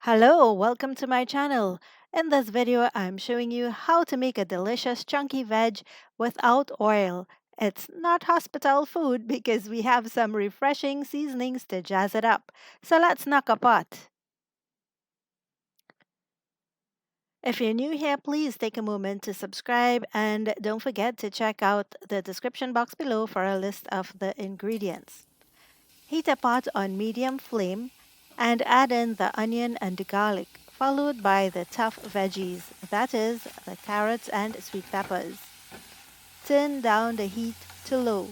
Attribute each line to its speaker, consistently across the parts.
Speaker 1: Hello, welcome to my channel. In this video, I'm showing you how to make a delicious chunky veg without oil. It's not hospital food because we have some refreshing seasonings to jazz it up. So let's knock a pot. If you're new here, please take a moment to subscribe and don't forget to check out the description box below for a list of the ingredients. Heat a pot on medium flame and add in the onion and the garlic, followed by the tough veggies, that is, the carrots and sweet peppers. Turn down the heat to low.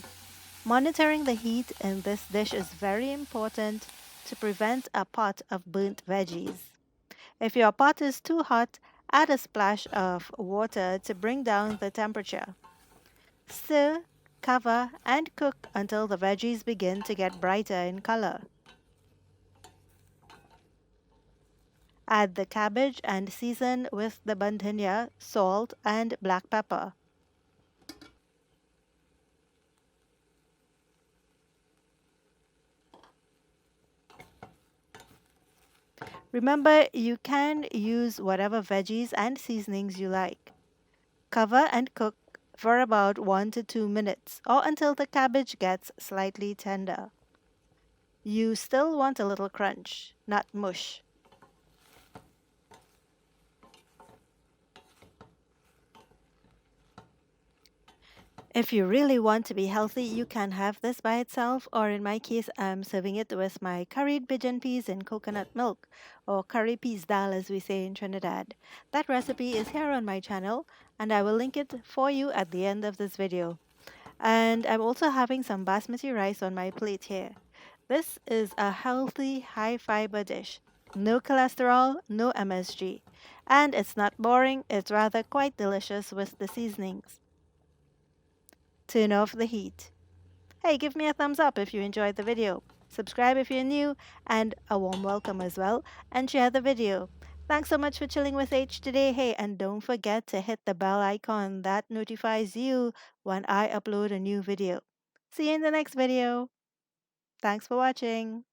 Speaker 1: Monitoring the heat in this dish is very important to prevent a pot of burnt veggies. If your pot is too hot, add a splash of water to bring down the temperature. Stir, cover, and cook until the veggies begin to get brighter in color. Add the cabbage and season with the bandhania, salt, and black pepper. Remember, you can use whatever veggies and seasonings you like. Cover and cook for about 1 to 2 minutes or until the cabbage gets slightly tender. You still want a little crunch, not mush. If you really want to be healthy, you can have this by itself, or in my case, I'm serving it with my curried pigeon peas in coconut milk, or curry peas dal as we say in Trinidad. That recipe is here on my channel, and I will link it for you at the end of this video. And I'm also having some basmati rice on my plate here. This is a healthy, high fiber dish. No cholesterol, no MSG. And it's not boring, it's rather quite delicious with the seasonings. Turn off the heat. Hey, give me a thumbs up if you enjoyed the video. Subscribe if you're new, and a warm welcome as well, and share the video. Thanks so much for chilling with H today. Hey, and don't forget to hit the bell icon that notifies you when I upload a new video. See you in the next video. Thanks for watching.